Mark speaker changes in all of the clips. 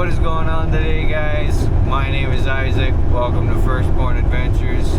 Speaker 1: What is going on today, guys? My name is Isaac. Welcome to Firstborn Adventures.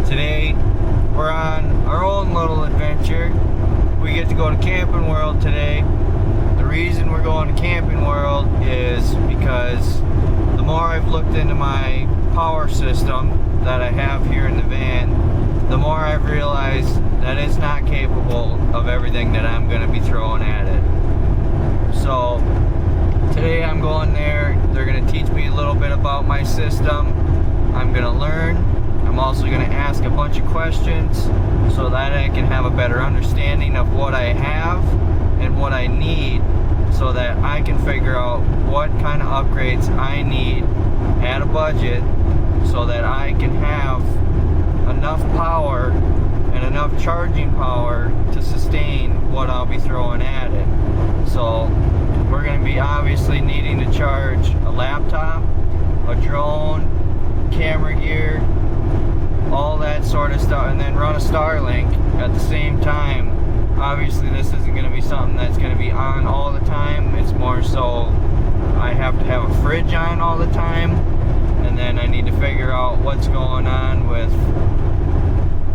Speaker 1: Today we're on our own little adventure. We get to go to Camping World today. The reason we're going to Camping World is because the more I've looked into my power system that I have here in the van, the more I've realized that it's not capable of everything that I'm going to be throwing at it. So today I'm going there. They're going to teach me a little bit about my system. I'm going to learn. I'm also going to ask a bunch of questions so that I can have a better understanding of what I have and what I need, so that I can figure out what kind of upgrades I need at a budget so that I can have enough power and enough charging power to sustain what I'll be throwing at it. So we're going to be obviously needing to charge a laptop, a drone, camera gear, all that sort of stuff, and then run a Starlink at the same time. Obviously this isn't going to be something that's going to be on all the time. It's more so I have to have a fridge on all the time, and then I need to figure out what's going on with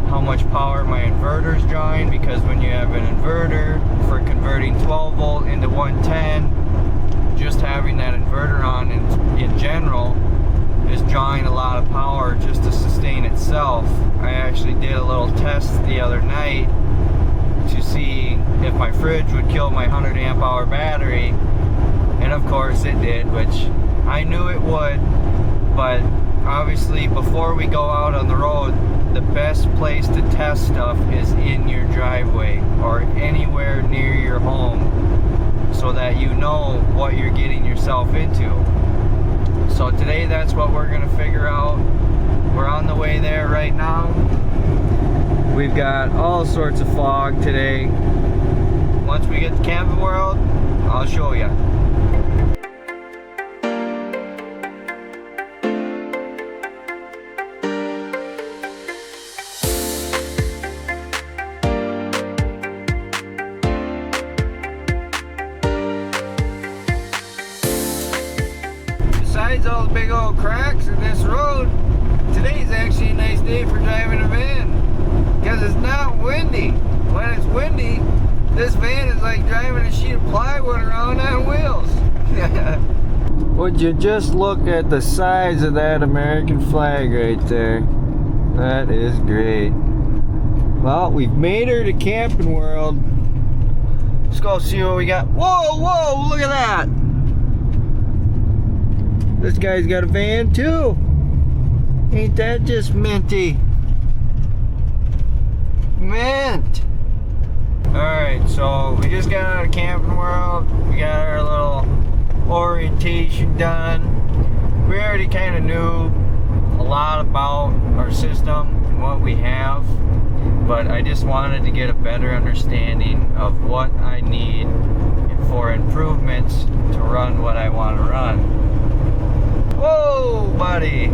Speaker 1: how much power my inverter's drawing, because when you have an inverter for converting 12 volt into 110, just having that inverter on in general is drawing a lot of power just to sustain itself. I actually did a little test the other night to see if my fridge would kill my 100 amp hour battery, and of course it did, which I knew it would. But obviously before we go out on the road, the best place to test stuff is in your driveway or anywhere near your home, so that you know what you're getting yourself into. So today that's what we're going to figure out. We're on the way there right now. We've got all sorts of fog today. Once we get to Camping World, I'll show you. Besides all the big old cracks in this road, today's actually a nice day for driving a van, because it's not windy. When it's windy, this van is like driving a sheet of plywood around on wheels. Would you just look at the size of that American flag right there? That is great. Well, we've made her to Camping World. Let's go see what we got. Whoa, whoa, look at that! This guy's got a van too. Ain't that just minty? Mint! Alright, so we just got out of Camping World. We got our little orientation done. We already kind of knew a lot about our system and what we have, but I just wanted to get a better understanding of what I need for improvements to run what I want to run. Whoa, buddy!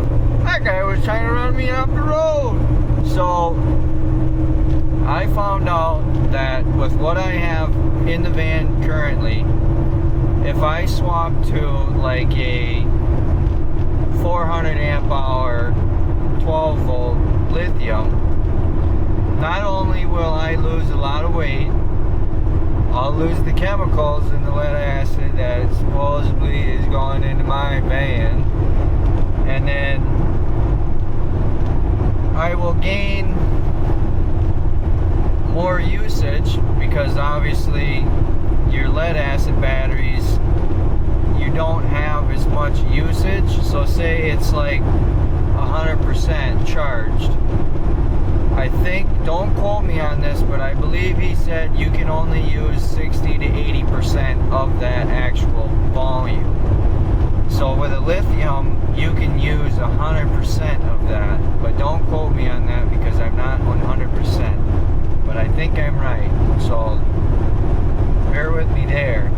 Speaker 1: That guy was trying to run me off the road! So I found out that with what I have in the van currently, if I swap to like a 400 amp hour 12 volt lithium, not only will I lose a lot of weight, I'll lose the chemicals in the lead acid that supposedly is going into my van, and then I will gain more usage, because obviously your lead acid batteries, you don't have as much usage. So say it's like 100% charged. I think, don't quote me on this, but I believe he said you can only use 60 to 80% of that actual volume. So with a lithium, you can use 100% of that, but don't quote me on that because I'm not 100%, but I think I'm right, so bear with me there.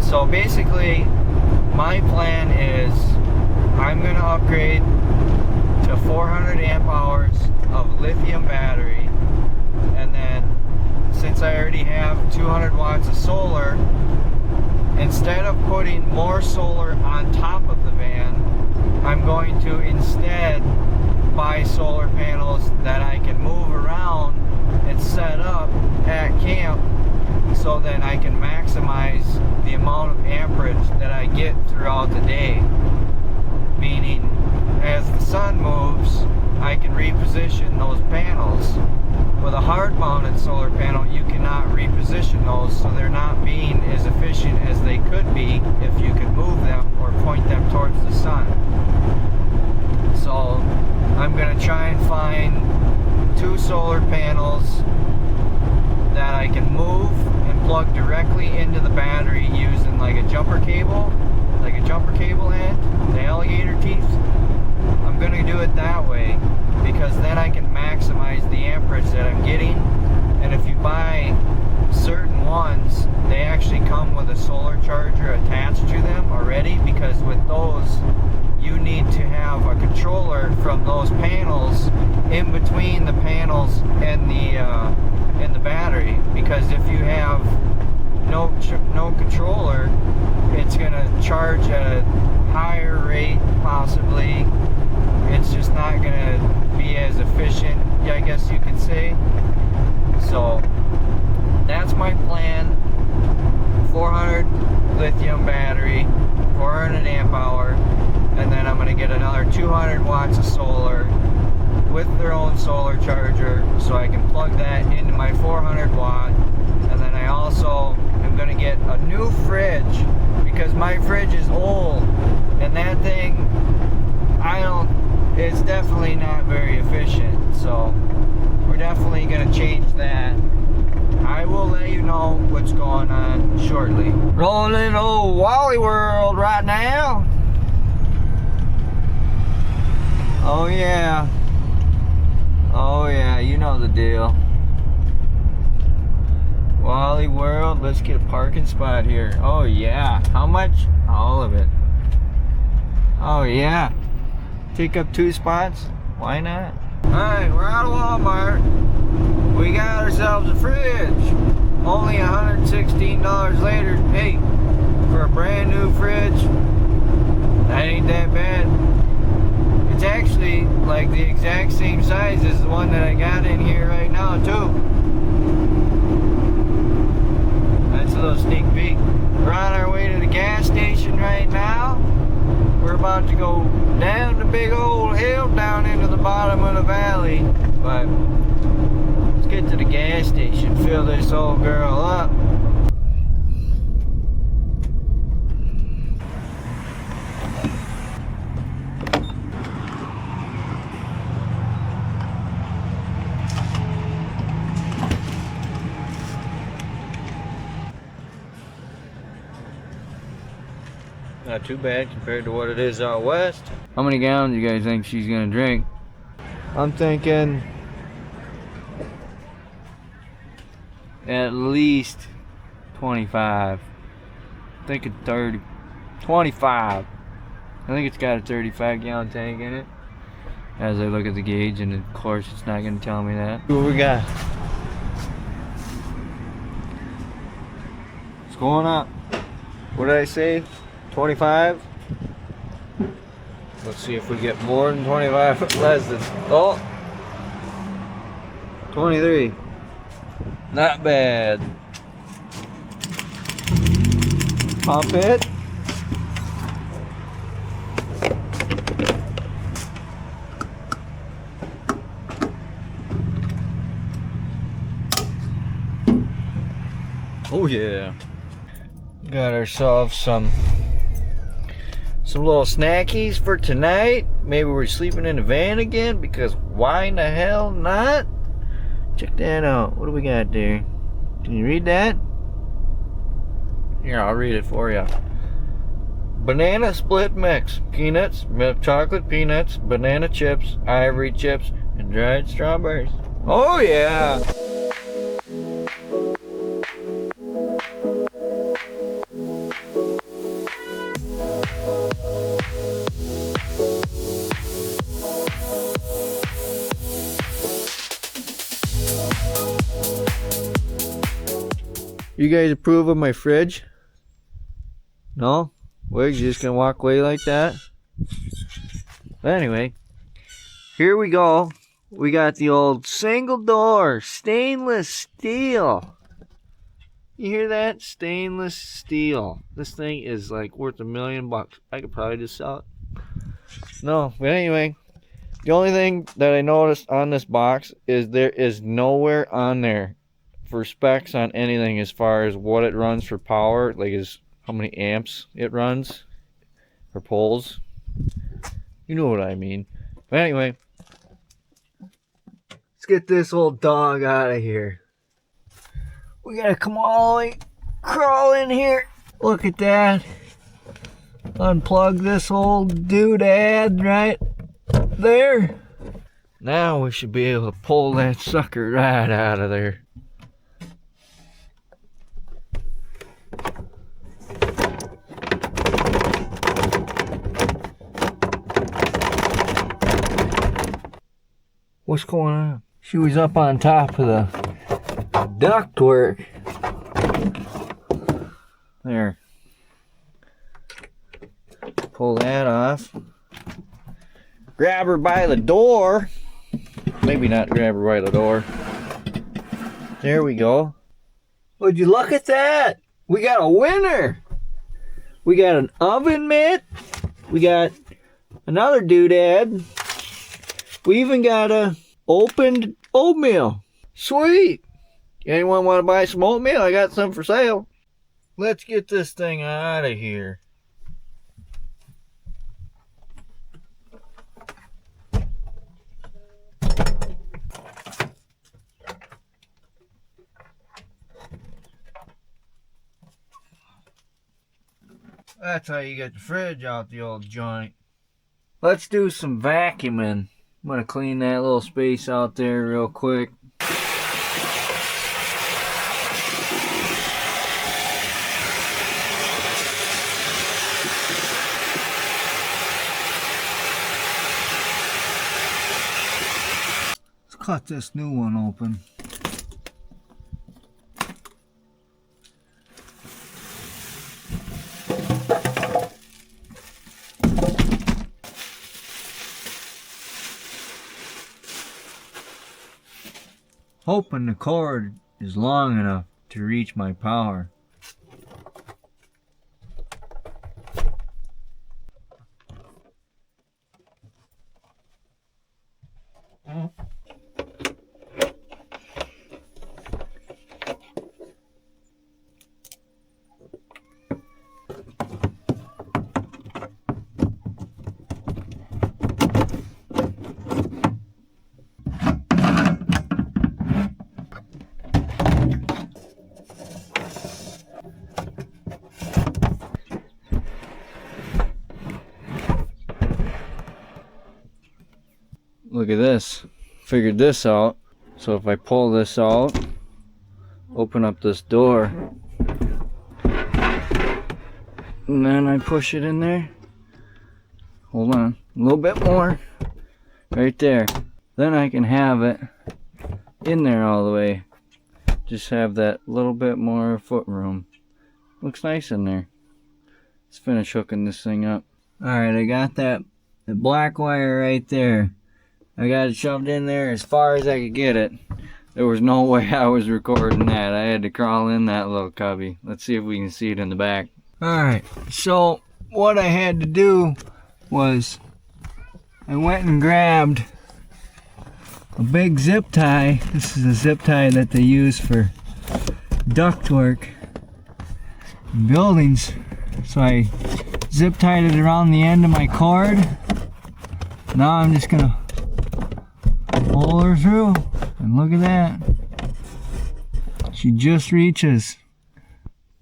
Speaker 1: So basically, my plan is I'm going to upgrade to 400 amp hours of lithium battery, and then since I already have 200 watts of solar, instead of putting more solar on top of the van, I'm going to instead buy solar panels that I can move around and set up at camp so that I can maximize the amount of amperage that I get throughout the day. Meaning, as the sun moves, I can reposition those panels. With a hard-mounted solar panel, you cannot reposition those, so they're not being as efficient as they could be if you could move them or point them towards the sun. So I'm going to try and find 2 solar panels that I can move and plug directly into the battery using like a jumper cable end, the alligator teeth. I'm going to do it that way because then I can maximize the amperage that I'm getting. And if you buy certain ones, they actually come with a solar charger attached to them already, because with those you need to have a controller from those panels in between the panels and the battery, because if you have no controller, it's gonna charge at a higher rate possibly. It's just not gonna be as efficient, I guess you could say. So that's my plan. 400 lithium battery, 400 amp hour, and then I'm gonna get another 200 watts of solar with their own solar charger, so I can plug that into my 400 watt. And then I also am going to get a new fridge, because my fridge is old, and that thing, it's definitely not very efficient. So we're definitely going to change that. I will let you know what's going on shortly. Rolling in old Wally World right now. Oh yeah. Oh yeah, you know the deal. Wally World, let's get a parking spot here. Oh yeah, how much? All of it. Oh yeah. Take up 2 spots? Why not? Alright, we're out of Walmart. We got ourselves a fridge. Only $116 later. Hey, for a brand new fridge, that ain't that bad. It's actually like the exact same size as the one that I got in here right now too. That's a little sneak peek. We're on our way to the gas station right now. We're about to go down the big old hill down into the bottom of the valley. But let's get to the gas station, fill this old girl up. Not too bad compared to what it is out west. How many gallons do you guys think she's gonna drink? I'm thinking at least 25. I'm thinking 30. 25. I think it's got a 35-gallon tank in it. As I look at the gauge, and of course it's not gonna tell me that. What we got? What's going on? What did I say? 25. Let's see if we get more than 25, less than, oh, 23. Not bad. Pump it. Oh yeah. Got ourselves some little snackies for tonight. Maybe we're sleeping in the van again, because why in the hell not? Check that out. What do we got there? Can you read that? Here, I'll read it for you. Banana split mix. Peanuts, milk chocolate peanuts, banana chips, ivory chips, and dried strawberries. Oh yeah! You guys approve of my fridge? No? Wiggs, you just gonna walk away like that? But anyway, here we go. We got the old single door stainless steel. You hear that? Stainless steel. This thing is like worth $1 million. I could probably just sell it. No, but anyway, the only thing that I noticed on this box is there is nowhere on there for specs on anything as far as what it runs for power, like is how many amps it runs or pulls. You know what I mean. But anyway, let's get this old dog out of here. We gotta come all the way, crawl in here. Look at that. Unplug this old doodad right there. Now we should be able to pull that sucker right out of there. What's going on? She was up on top of the ductwork. There. Pull that off. Grab her by the door. Maybe not grab her by the door. There we go. Would you look at that? We got a winner. We got an oven mitt. We got another doodad. We even got a opened oatmeal. Sweet. Anyone want to buy some oatmeal? I got some for sale. Let's get this thing out of here. That's how you get the fridge out the old joint. Let's do some vacuuming. I'm gonna clean that little space out there real quick. Let's cut this new one open. Hoping the cord is long enough to reach my power. Look at this. Figured this out. So if I pull this out, open up this door, and then I push it in there. Hold on. A little bit more. Right there. Then I can have it in there all the way. Just have that little bit more foot room. Looks nice in there. Let's finish hooking this thing up. Alright, I got the black wire right there. I got it shoved in there as far as I could get it. There was no way I was recording that. I had to crawl in that little cubby. Let's see if we can see it in the back. Alright, so what I had to do was I went and grabbed a big zip tie. This is a zip tie that they use for ductwork in buildings. So I zip tied it around the end of my cord. Now I'm just gonna pull her through, and look at that. She just reaches.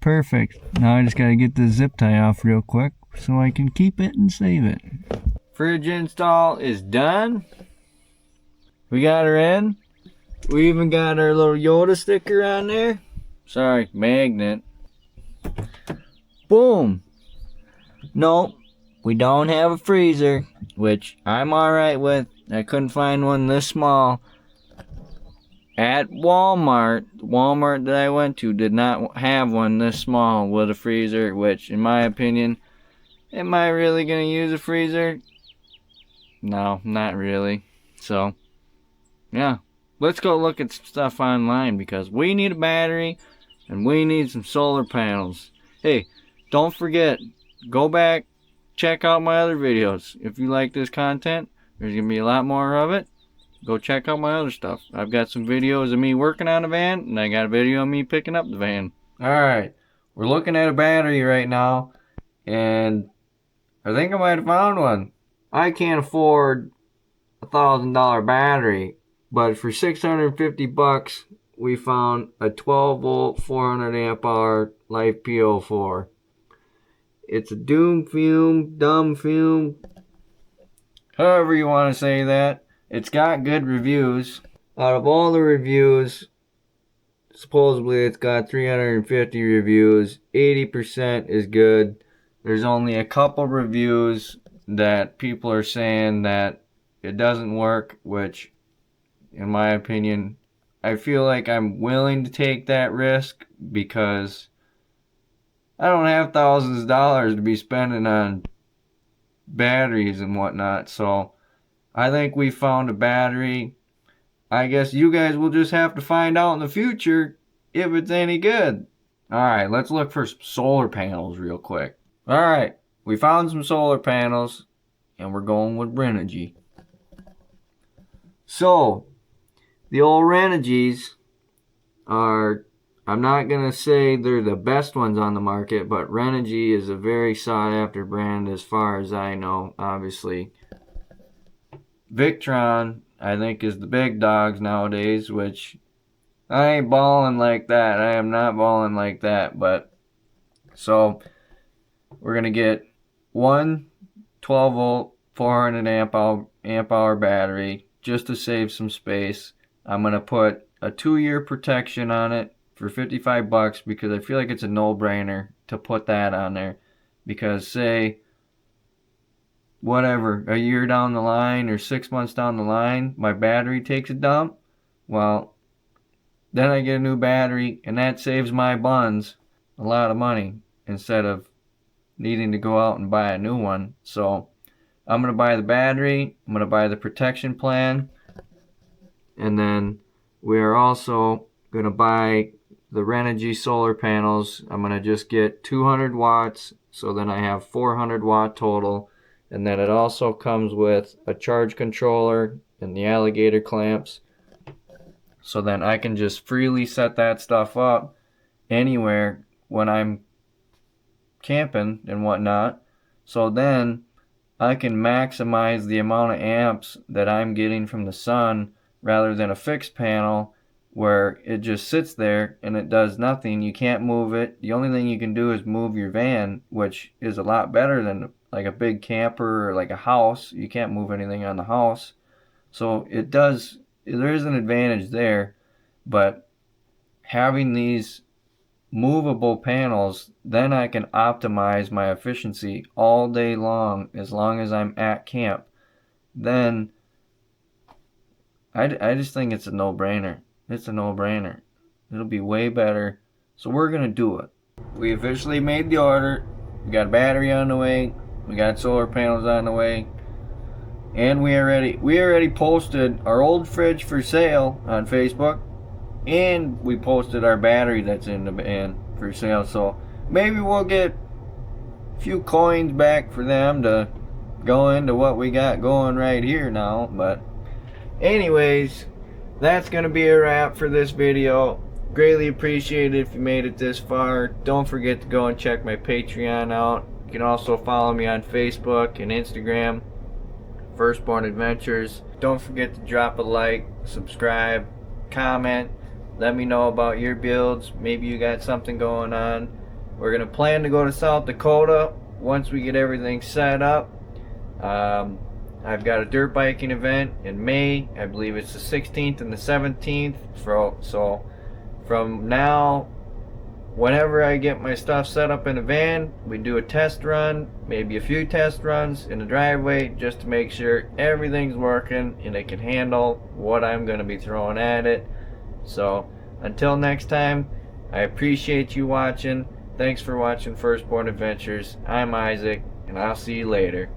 Speaker 1: Perfect. Now I just gotta get the zip tie off real quick so I can keep it and save it. Fridge install is done. We got her in. We even got our little Yoda sticker on there. Sorry, magnet. Boom. Nope, we don't have a freezer, which I'm alright with. I couldn't find one this small. at Walmart that I went to did not have one this small with a freezer, which in my opinion, am I really going to use a freezer? No, not really. So, yeah. Let's go look at some stuff online because we need a battery and we need some solar panels. Hey, don't forget, go back, check out my other videos. If you like this content, there's going to be a lot more of it. Go check out my other stuff. I've got some videos of me working on a van, and I got a video of me picking up the van. Alright, we're looking at a battery right now, and I think I might have found one. I can't afford a $1,000 battery, but for 650 bucks, we found a 12 volt 400 amp hour Life P04. It's a dumb fume, however you want to say that. It's got good reviews. Out of all the reviews, supposedly it's got 350 reviews. 80% is good. There's only a couple reviews that people are saying that it doesn't work, which, in my opinion, I feel like I'm willing to take that risk because I don't have thousands of dollars to be spending on batteries and whatnot. So I think we found a battery. I guess you guys will just have to find out in the future if it's any good. Alright, let's look for some solar panels real quick. Alright, we found some solar panels and we're going with Renogy. So, the old Renegys are, I'm not going to say they're the best ones on the market, but Renogy is a very sought after brand as far as I know, obviously. Victron, I think, is the big dogs nowadays, which I ain't balling like that. I am not balling like that, but so we're going to get one 12 volt 400 amp hour battery just to save some space. I'm going to put a 2-year protection on it for 55 bucks because I feel like it's a no-brainer to put that on there, because say whatever, a year down the line or 6 months down the line, my battery takes a dump, well, then I get a new battery, and that saves my buns a lot of money instead of needing to go out and buy a new one. So I'm going to buy the battery, I'm going to buy the protection plan, and then we are also going to buy the Renogy solar panels. I'm going to just get 200 watts, so then I have 400 watt total. And then it also comes with a charge controller and the alligator clamps. So then I can just freely set that stuff up anywhere when I'm camping and whatnot. So then I can maximize the amount of amps that I'm getting from the sun rather than a fixed panel where it just sits there and it does nothing. You can't move it. The only thing you can do is move your van, which is a lot better than like a big camper or like a house. You can't move anything on the house. So it does, there is an advantage there, but having these movable panels, then I can optimize my efficiency all day long as I'm at camp. Then I just think it's a no-brainer. It's a no-brainer. It'll be way better. So we're going to do it. We officially made the order. We got a battery on the way. We got solar panels on the way. And we already posted our old fridge for sale on Facebook. And we posted our battery that's in the van for sale. So maybe we'll get a few coins back for them to go into what we got going right here now. But anyways, that's going to be a wrap for this video. Greatly appreciated if you made it this far. Don't forget to go and check my Patreon out. You can also follow me on Facebook and Instagram, Firstborn Adventures. Don't forget to drop a like, subscribe, comment. Let me know about your builds. Maybe you got something going on. We're going to plan to go to South Dakota once we get everything set up. I've got a dirt biking event in May. I believe it's the 16th and the 17th. So from now, whenever I get my stuff set up in a van, we do a test run, maybe a few test runs in the driveway just to make sure everything's working and it can handle what I'm going to be throwing at it. So until next time, I appreciate you watching. Thanks for watching Firstborn Adventures. I'm Isaac, and I'll see you later.